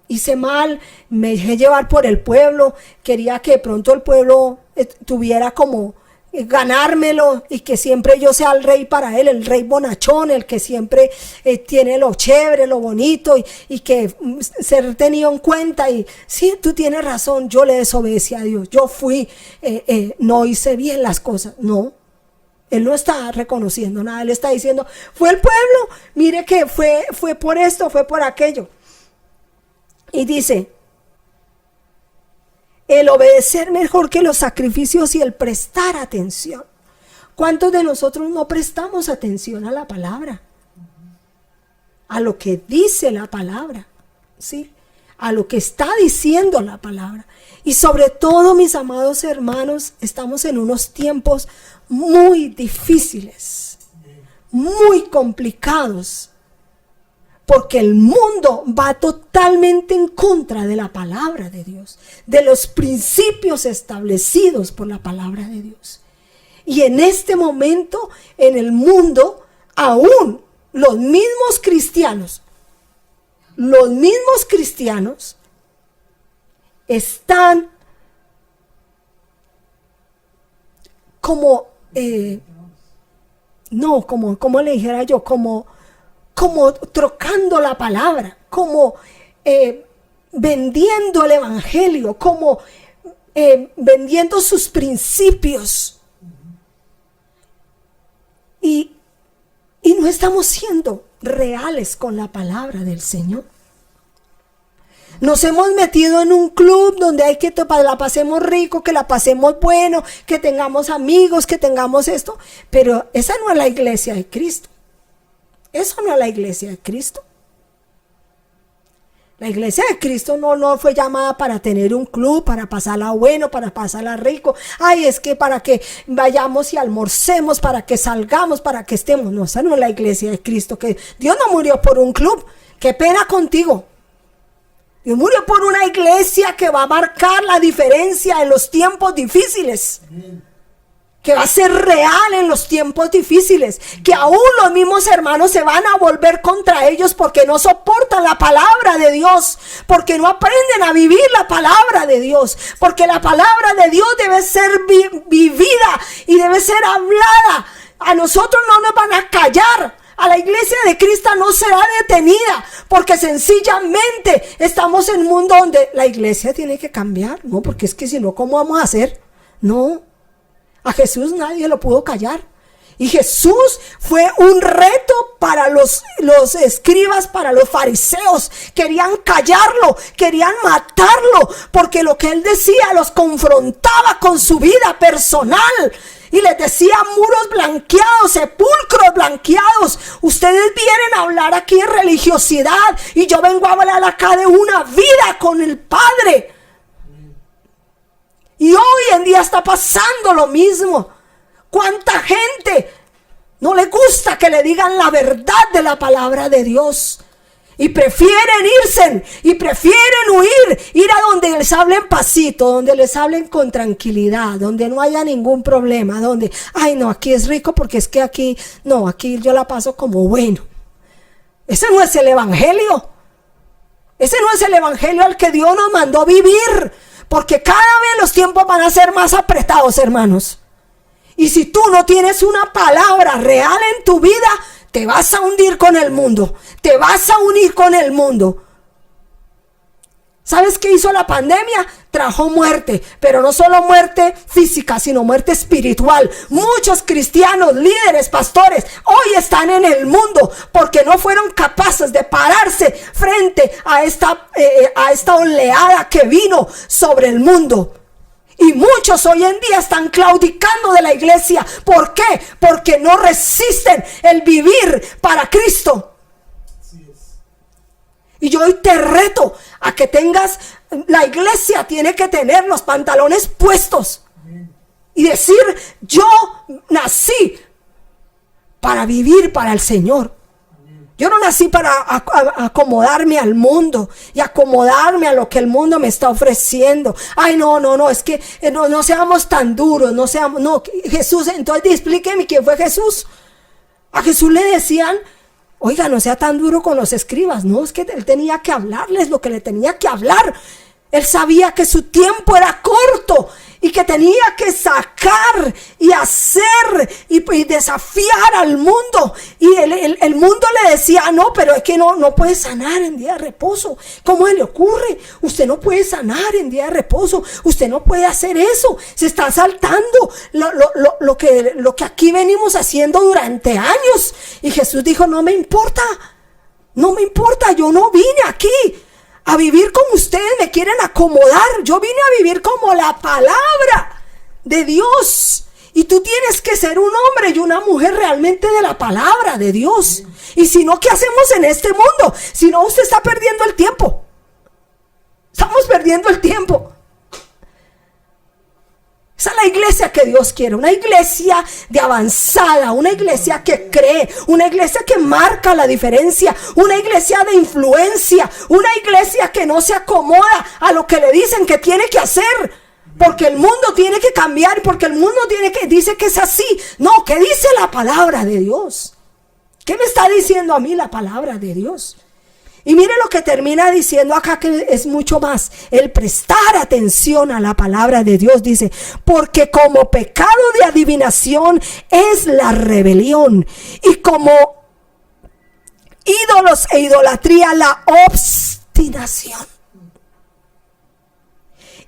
hice mal, me dejé llevar por el pueblo, quería que de pronto el pueblo tuviera como ganármelo, y que siempre yo sea el rey para él, el rey bonachón, el que siempre tiene lo chévere, lo bonito, y que ser tenido en cuenta. Y sí, tú tienes razón, yo le desobedecí a Dios, yo no hice bien las cosas. No, él no está reconociendo nada, él está diciendo, fue el pueblo, mire que fue por esto, fue por aquello. Y dice, el obedecer mejor que los sacrificios y el prestar atención. ¿Cuántos de nosotros no prestamos atención a la palabra? A lo que dice la palabra, ¿sí? A lo que está diciendo la palabra. Y sobre todo, mis amados hermanos, estamos en unos tiempos muy difíciles, muy complicados, porque el mundo va totalmente en contra de la palabra de Dios, de los principios establecidos por la palabra de Dios. Y en este momento, en el mundo, aún los mismos cristianos están como le dijera yo, como trocando la palabra, como vendiendo el evangelio, como vendiendo sus principios. Y no estamos siendo reales con la palabra del Señor. Nos hemos metido en un club donde hay que la pasemos rico, que la pasemos bueno, que tengamos amigos, que tengamos esto. Pero esa no es la iglesia de Cristo. Eso no es la iglesia de Cristo. La iglesia de Cristo no fue llamada para tener un club, para pasarla bueno, para pasarla rico. Ay, es que para que vayamos y almorcemos, para que salgamos, para que estemos. No, esa no es la iglesia de Cristo. Que Dios no murió por un club. Qué pena contigo. Dios murió por una iglesia que va a marcar la diferencia en los tiempos difíciles. Que va a ser real en los tiempos difíciles. Que aún los mismos hermanos se van a volver contra ellos porque no soportan la palabra de Dios. Porque no aprenden a vivir la palabra de Dios. Porque la palabra de Dios debe ser vivida y debe ser hablada. A nosotros no nos van a callar. A la iglesia de Cristo no será detenida, porque sencillamente estamos en un mundo donde la iglesia tiene que cambiar, ¿no? Porque es que si no, ¿cómo vamos a hacer? No, a Jesús nadie lo pudo callar. Y Jesús fue un reto para los escribas, para los fariseos. Querían callarlo, querían matarlo, porque lo que él decía los confrontaba con su vida personal. Y les decía muros blanqueados, sepulcros blanqueados. Ustedes vienen a hablar aquí de religiosidad y yo vengo a hablar acá de una vida con el Padre. Y hoy en día está pasando lo mismo. ¿Cuánta gente no le gusta que le digan la verdad de la palabra de Dios? Y prefieren irse, y prefieren huir, ir a donde les hablen pasito, donde les hablen con tranquilidad, donde no haya ningún problema, donde, ay no, aquí es rico porque es que aquí, no, aquí yo la paso como bueno. Ese no es el evangelio. Ese no es el evangelio al que Dios nos mandó vivir, porque cada vez los tiempos van a ser más apretados, hermanos. Y si tú no tienes una palabra real en tu vida, te vas a hundir con el mundo. Te vas a unir con el mundo. ¿Sabes qué hizo la pandemia? Trajo muerte, pero no solo muerte física, sino muerte espiritual. Muchos cristianos, líderes, pastores, hoy están en el mundo porque no fueron capaces de pararse frente a esta oleada que vino sobre el mundo. Y muchos hoy en día están claudicando de la iglesia. ¿Por qué? Porque no resisten el vivir para Cristo. Y yo hoy te reto a que tengas, la iglesia tiene que tener los pantalones puestos. Y decir, yo nací para vivir para el Señor. Yo no nací para acomodarme al mundo y acomodarme a lo que el mundo me está ofreciendo. Ay, no, es que no seamos tan duros, no, Jesús, entonces explíqueme quién fue Jesús. A Jesús le decían, oiga, no sea tan duro con los escribas. No, es que él tenía que hablarles lo que le tenía que hablar. Él sabía que su tiempo era corto y que tenía que sacar y hacer y desafiar al mundo. Y el mundo le decía, no, pero es que no puede sanar en día de reposo. ¿Cómo se le ocurre? Usted no puede sanar en día de reposo. Usted no puede hacer eso. Se está saltando lo que aquí venimos haciendo durante años. Y Jesús dijo, no me importa, yo no vine aquí a vivir como ustedes me quieren acomodar. Yo vine a vivir como la palabra de Dios. Y tú tienes que ser un hombre y una mujer realmente de la palabra de Dios. Y si no, ¿qué hacemos en este mundo? Si no, usted está perdiendo el tiempo. Estamos perdiendo el tiempo. Esa es la iglesia que Dios quiere, una iglesia de avanzada, una iglesia que cree, una iglesia que marca la diferencia, una iglesia de influencia, una iglesia que no se acomoda a lo que le dicen que tiene que hacer, porque el mundo tiene que cambiar, porque el mundo dice que es así. No, ¿qué dice la palabra de Dios? ¿Qué me está diciendo a mí la palabra de Dios? Y mire lo que termina diciendo acá, que es mucho más. El prestar atención a la palabra de Dios, dice, porque como pecado de adivinación es la rebelión, y como ídolos e idolatría la obstinación.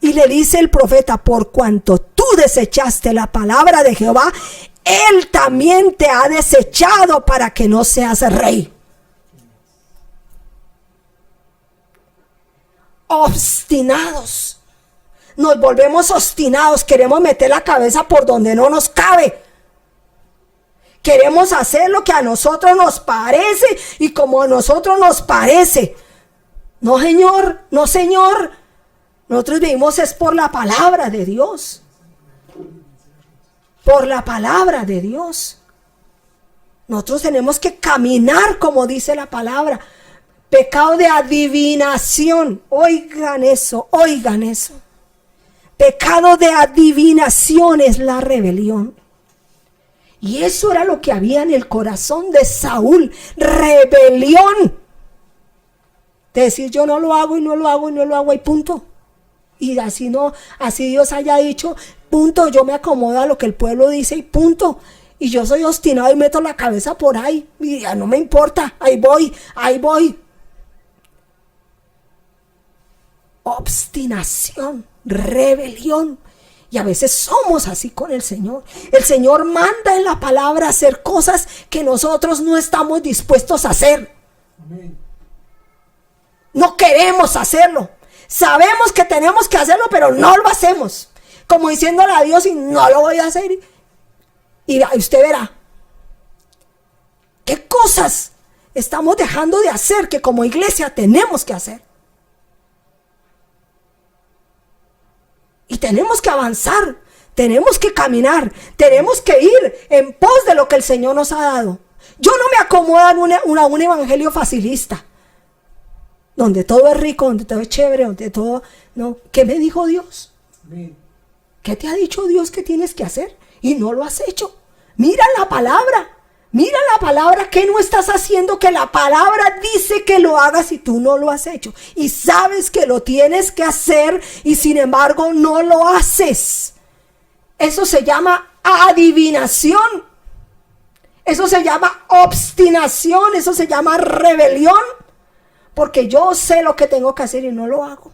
Y le dice el profeta, por cuanto tú desechaste la palabra de Jehová, Él también te ha desechado para que no seas rey. Obstinados, nos volvemos obstinados, queremos meter la cabeza por donde no nos cabe, queremos hacer lo que a nosotros nos parece y como a nosotros nos parece. No, señor, no, señor, nosotros vivimos es por la palabra de Dios, por la palabra de Dios. Nosotros tenemos que caminar como dice la palabra. Pecado de adivinación, oigan eso, oigan eso. Pecado de adivinación es la rebelión. Y eso era lo que había en el corazón de Saúl, rebelión. De decir yo no lo hago y no lo hago y no lo hago y punto. Y así no, así Dios haya dicho, punto, yo me acomodo a lo que el pueblo dice y punto. Y yo soy obstinado y meto la cabeza por ahí y ya no me importa, ahí voy, ahí voy. Obstinación, rebelión. Y a veces somos así con el Señor. El Señor manda en la palabra hacer cosas que nosotros no estamos dispuestos a hacer. Amén. No queremos hacerlo. Sabemos que tenemos que hacerlo, pero no lo hacemos. Como diciéndole a Dios, y no lo voy a hacer. Y usted verá qué cosas estamos dejando de hacer que como iglesia tenemos que hacer. Y tenemos que avanzar, tenemos que caminar, tenemos que ir en pos de lo que el Señor nos ha dado. Yo no me acomodo a un evangelio facilista, donde todo es rico, donde todo es chévere, donde todo... No, ¿qué me dijo Dios? ¿Qué te ha dicho Dios que tienes que hacer? Y no lo has hecho. Mira la palabra, ¿qué no estás haciendo? Que la palabra dice que lo hagas y tú no lo has hecho. Y sabes que lo tienes que hacer y sin embargo no lo haces. Eso se llama adivinación. Eso se llama obstinación. Eso se llama rebelión. Porque yo sé lo que tengo que hacer y no lo hago.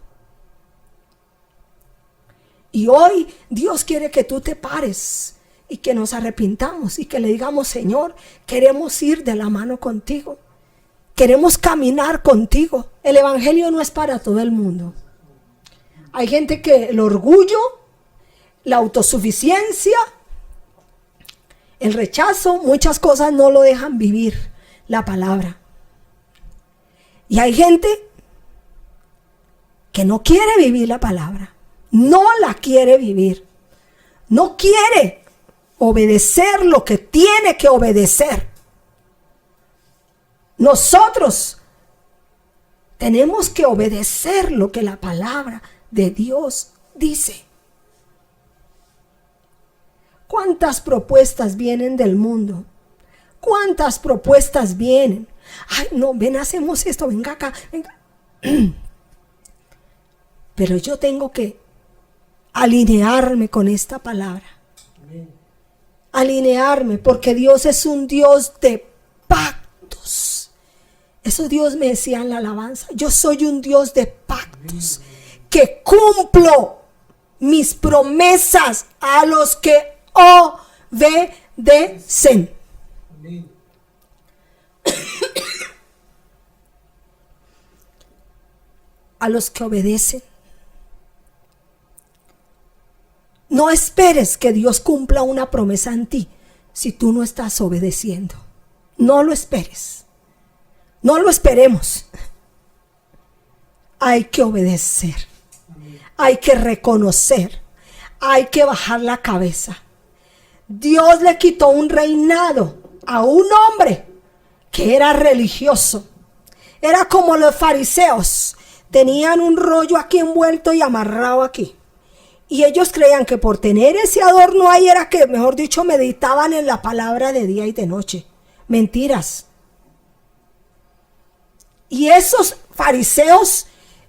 Y hoy Dios quiere que tú te pares y que nos arrepintamos y que le digamos, Señor, queremos ir de la mano contigo. Queremos caminar contigo. El evangelio no es para todo el mundo. Hay gente que el orgullo, la autosuficiencia, el rechazo, muchas cosas no lo dejan vivir la palabra. Y hay gente que no quiere vivir la palabra. No la quiere vivir. No quiere obedecer lo que tiene que obedecer. Nosotros tenemos que obedecer lo que la palabra de Dios dice. ¿Cuántas propuestas vienen del mundo? ¿Cuántas propuestas vienen? Ay, no, ven, hacemos esto, venga acá, venga. Pero yo tengo que alinearme con esta palabra. Alinearme, porque Dios es un Dios de pactos. Eso Dios me decía en la alabanza. Yo soy un Dios de pactos, que cumplo mis promesas a los que obedecen. A los que obedecen. No esperes que Dios cumpla una promesa en ti si tú no estás obedeciendo. No lo esperes. No lo esperemos. Hay que obedecer. Hay que reconocer. Hay que bajar la cabeza. Dios le quitó un reinado a un hombre que era religioso. Era como los fariseos. Tenían un rollo aquí envuelto y amarrado aquí. Y ellos creían que por tener ese adorno ahí era que, mejor dicho, meditaban en la palabra de día y de noche. Mentiras. Y esos fariseos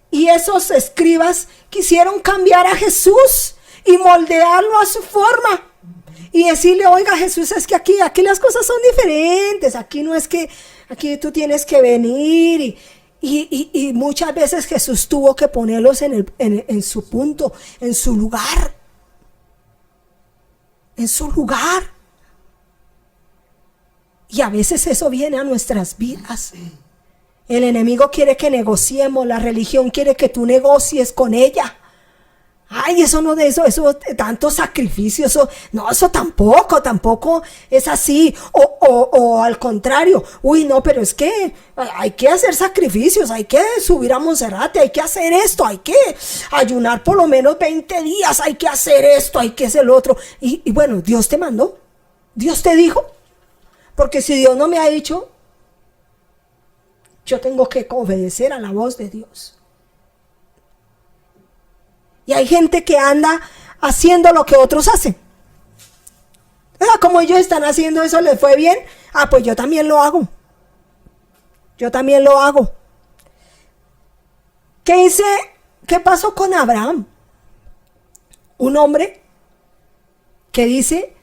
y esos escribas quisieron cambiar a Jesús y moldearlo a su forma. Y decirle, oiga Jesús, es que aquí las cosas son diferentes. Aquí no es que, aquí tú tienes que venir. Y muchas veces Jesús tuvo que ponerlos en su punto, en su lugar. En su lugar. Y a veces eso viene a nuestras vidas. El enemigo quiere que negociemos, la religión quiere que tú negocies con ella. Ay, eso no de eso tanto sacrificio, eso tampoco es así. O al contrario, uy, no, pero es que hay que hacer sacrificios, hay que subir a Monserrate, hay que hacer esto, hay que ayunar por lo menos 20 días, hay que hacer esto, hay que hacer lo otro. Y bueno, Dios te mandó, Dios te dijo, porque si Dios no me ha dicho, yo tengo que obedecer a la voz de Dios. Y hay gente que anda haciendo lo que otros hacen. Como ellos están haciendo eso, ¿les fue bien? Pues yo también lo hago. Yo también lo hago. ¿Qué pasó con Abraham? Un hombre que dice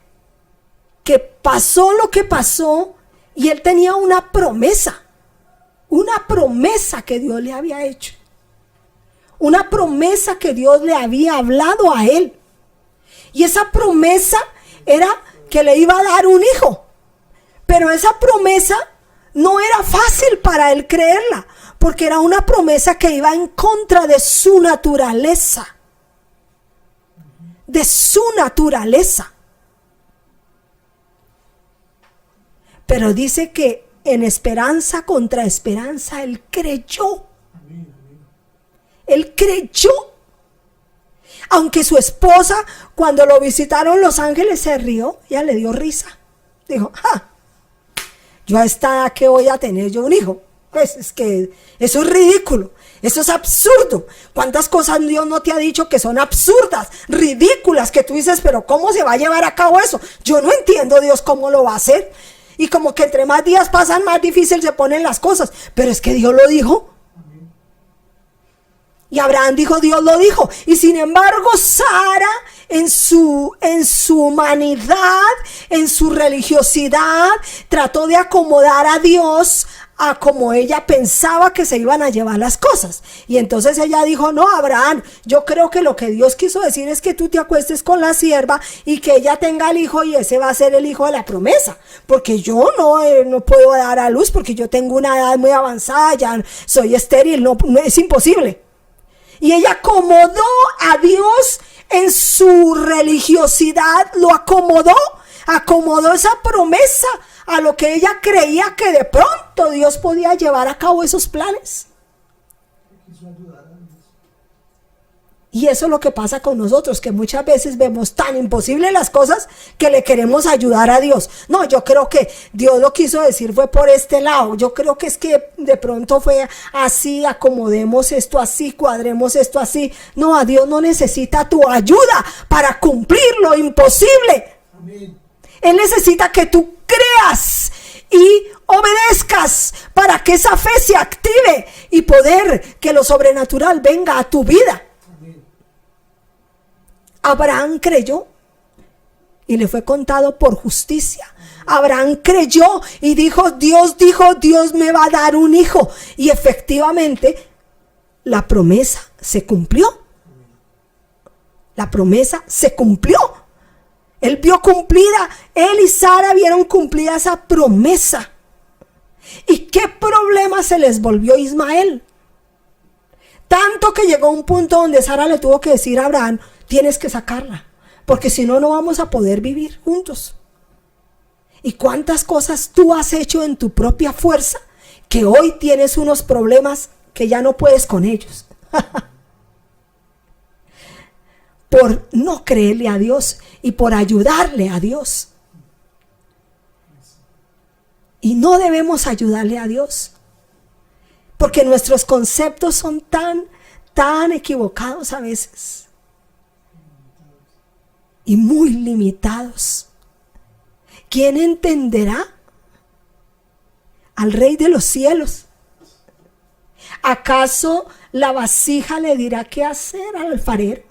que pasó lo que pasó y él tenía una promesa que Dios le había hecho. Una promesa que Dios le había hablado a él. Y esa promesa era que le iba a dar un hijo. Pero esa promesa no era fácil para él creerla, porque era una promesa que iba en contra de su naturaleza. De su naturaleza. Pero dice que en esperanza contra esperanza él creyó. Él creyó. Aunque su esposa, cuando lo visitaron los ángeles, se rió. Ella le dio risa. Dijo, yo a esta edad que voy a tener yo un hijo. Pues es que eso es ridículo. Eso es absurdo. ¿Cuántas cosas Dios no te ha dicho que son absurdas, ridículas, que tú dices, pero ¿cómo se va a llevar a cabo eso? Yo no entiendo Dios cómo lo va a hacer. Y como que entre más días pasan, más difícil se ponen las cosas. Pero es que Dios lo dijo. Y Abraham dijo, Dios lo dijo. Y sin embargo, Sara, en su humanidad, en su religiosidad, trató de acomodar a Dios a como ella pensaba que se iban a llevar las cosas. Y entonces ella dijo, no, Abraham, yo creo que lo que Dios quiso decir es que tú te acuestes con la sierva y que ella tenga el hijo y ese va a ser el hijo de la promesa. Porque yo no puedo dar a luz porque yo tengo una edad muy avanzada, ya soy estéril, no es imposible. Y ella acomodó a Dios en su religiosidad, lo acomodó esa promesa a lo que ella creía que de pronto Dios podía llevar a cabo esos planes. Y eso es lo que pasa con nosotros, que muchas veces vemos tan imposibles las cosas que le queremos ayudar a Dios. No, yo creo que Dios lo quiso decir fue por este lado. Yo creo que es que de pronto fue así, acomodemos esto así, cuadremos esto así. No, a Dios no necesita tu ayuda para cumplir lo imposible. Amén. Él necesita que tú creas y obedezcas para que esa fe se active y poder que lo sobrenatural venga a tu vida. Abraham creyó y le fue contado por justicia. Abraham creyó y dijo, Dios me va a dar un hijo. Y efectivamente, la promesa se cumplió. La promesa se cumplió. Él vio cumplida, él y Sara vieron cumplida esa promesa. ¿Y qué problema se les volvió a Ismael? Tanto que llegó un punto donde Sara le tuvo que decir a Abraham, tienes que sacarla, porque si no, no vamos a poder vivir juntos. ¿Y cuántas cosas tú has hecho en tu propia fuerza que hoy tienes unos problemas que ya no puedes con ellos? Por no creerle a Dios y por ayudarle a Dios. Y no debemos ayudarle a Dios, porque nuestros conceptos son tan equivocados a veces y muy limitados. ¿Quién entenderá al Rey de los cielos? ¿Acaso la vasija le dirá qué hacer al alfarero?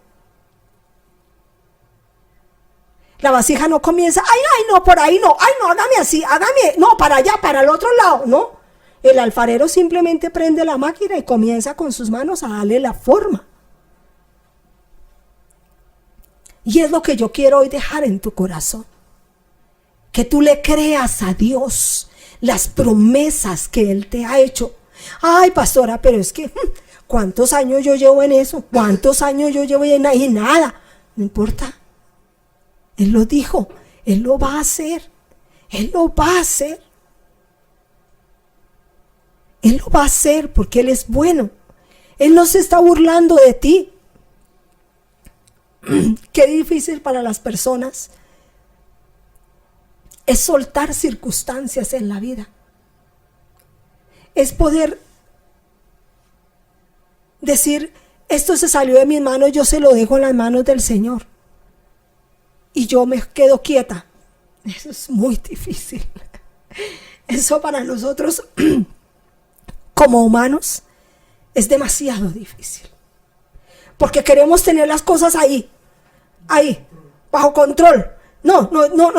La vasija no comienza, ay, no, por ahí no, ay, no, hágame así, hágame, no, para allá, para el otro lado, no. El alfarero simplemente prende la máquina y comienza con sus manos a darle la forma. Y es lo que yo quiero hoy dejar en tu corazón. Que tú le creas a Dios las promesas que Él te ha hecho. Ay, pastora, pero es que, ¿cuántos años yo llevo en eso? ¿Cuántos años yo llevo en ahí? Nada, no importa. Él lo dijo, Él lo va a hacer. Él lo va a hacer. Él lo va a hacer porque Él es bueno. Él no se está burlando de ti. Qué difícil para las personas es soltar circunstancias en la vida. Es poder decir, esto se salió de mis manos, yo se lo dejo en las manos del Señor. Y yo me quedo quieta. Eso es muy difícil. Eso para nosotros, como humanos, es demasiado difícil. Porque queremos tener las cosas ahí, bajo control. No,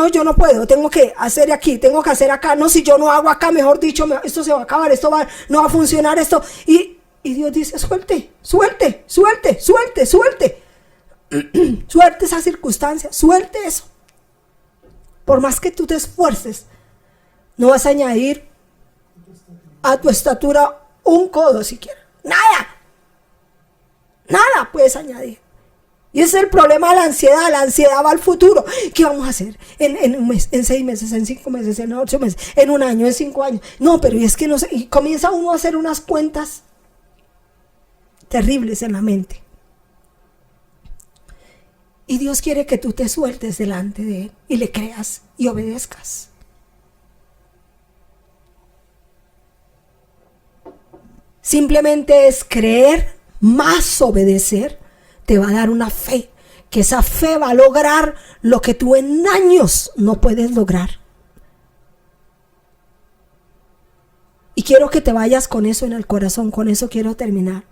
yo no puedo, tengo que hacer aquí, tengo que hacer acá. No, si yo no hago acá, mejor dicho, esto se va a acabar, no va a funcionar esto. Y Dios dice, suelte. Suelte esa circunstancia, suelte eso. Por más que tú te esfuerces, no vas a añadir a tu estatura un codo siquiera. Nada puedes añadir. Y ese es el problema de la ansiedad. La ansiedad va al futuro. ¿Qué vamos a hacer? En un mes, en 6 meses, en 5 meses, en 8 meses, en un año, en 5 años. No, pero es que no sé. Y comienza uno a hacer unas cuentas terribles en la mente. Y Dios quiere que tú te sueltes delante de Él y le creas y obedezcas. Simplemente es creer más obedecer. Te va a dar una fe, que esa fe va a lograr lo que tú en años no puedes lograr. Y quiero que te vayas con eso en el corazón, con eso quiero terminar.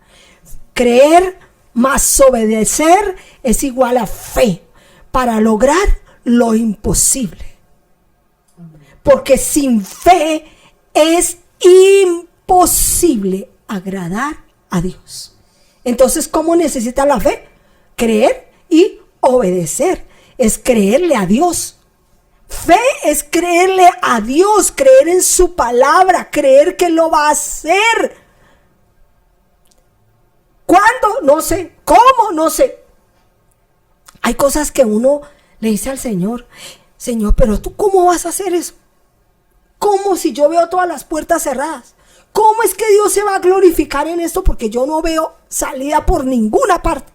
Creer más obedecer es igual a fe para lograr lo imposible. Porque sin fe es imposible agradar a Dios. Entonces, ¿cómo necesita la fe? Creer y obedecer. Es creerle a Dios. Fe es creerle a Dios, creer en su palabra, creer que lo va a hacer. ¿Cuándo? No sé. ¿Cómo? No sé. Hay cosas que uno le dice al Señor, Señor, pero ¿tú cómo vas a hacer eso? ¿Cómo si yo veo todas las puertas cerradas? ¿Cómo es que Dios se va a glorificar en esto? Porque yo no veo salida por ninguna parte.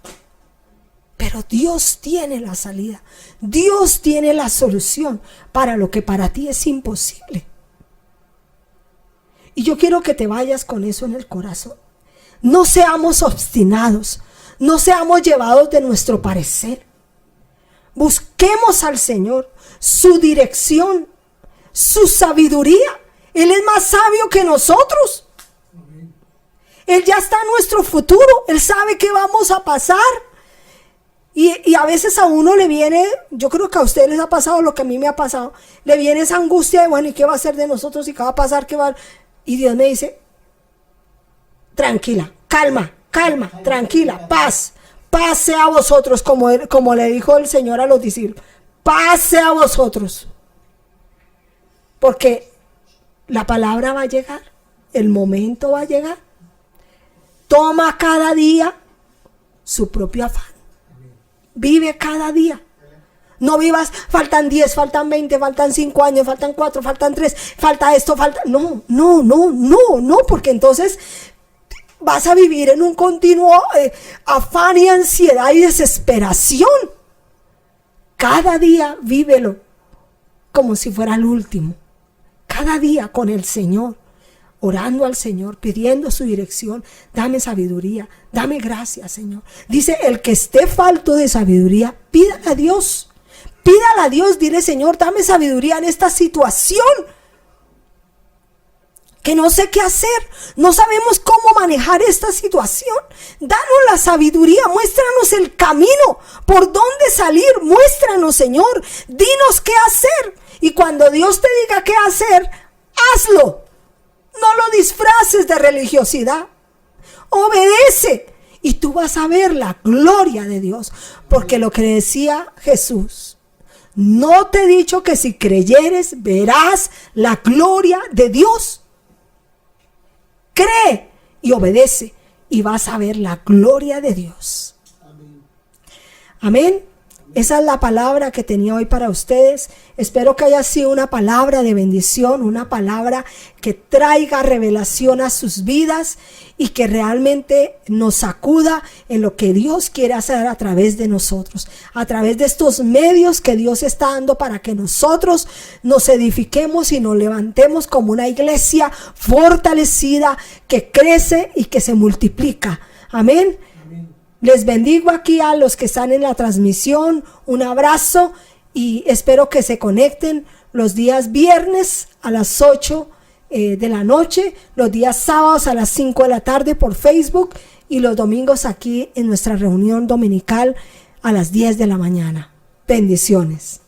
Pero Dios tiene la salida. Dios tiene la solución para lo que para ti es imposible. Y yo quiero que te vayas con eso en el corazón. No seamos obstinados. No seamos llevados de nuestro parecer. Busquemos al Señor, su dirección, su sabiduría. Él es más sabio que nosotros. Él ya está en nuestro futuro. Él sabe qué vamos a pasar. Y a veces a uno le viene, yo creo que a ustedes les ha pasado lo que a mí me ha pasado. Le viene esa angustia de, bueno, ¿y qué va a hacer de nosotros? ¿Y qué va a pasar? ¿Qué va? Y Dios me dice, tranquila, calma, tranquila, paz. Pase a vosotros, como le dijo el Señor a los discípulos. Pase a vosotros. Porque la palabra va a llegar, el momento va a llegar. Toma cada día su propio afán. Vive cada día. No vivas, faltan 10, faltan 20, faltan 5 años, faltan 4, faltan 3, falta esto, falta... No, porque entonces vas a vivir en un continuo afán y ansiedad y desesperación. Cada día vívelo como si fuera el último. Cada día con el Señor, orando al Señor, pidiendo su dirección. Dame sabiduría, dame gracia, Señor. Dice, el que esté falto de sabiduría, pídale a Dios. Pídale a Dios, dile, Señor, dame sabiduría en esta situación. que no sé qué hacer, no sabemos cómo manejar esta situación. Danos la sabiduría, muéstranos el camino, por dónde salir, muéstranos, Señor, dinos qué hacer. Y cuando Dios te diga qué hacer, hazlo. No lo disfraces de religiosidad. Obedece y tú vas a ver la gloria de Dios. Porque lo que decía Jesús, no te he dicho que si creyeres verás la gloria de Dios. Cree y obedece y vas a ver la gloria de Dios. Amén. Esa es la palabra que tenía hoy para ustedes. Espero que haya sido una palabra de bendición, una palabra que traiga revelación a sus vidas y que realmente nos sacuda en lo que Dios quiere hacer a través de nosotros, a través de estos medios que Dios está dando para que nosotros nos edifiquemos y nos levantemos como una iglesia fortalecida que crece y que se multiplica. Amén. Les bendigo aquí a los que están en la transmisión, un abrazo y espero que se conecten los días viernes a las 8 de la noche, los días sábados a las 5 de la tarde por Facebook y los domingos aquí en nuestra reunión dominical a las 10 de la mañana. Bendiciones.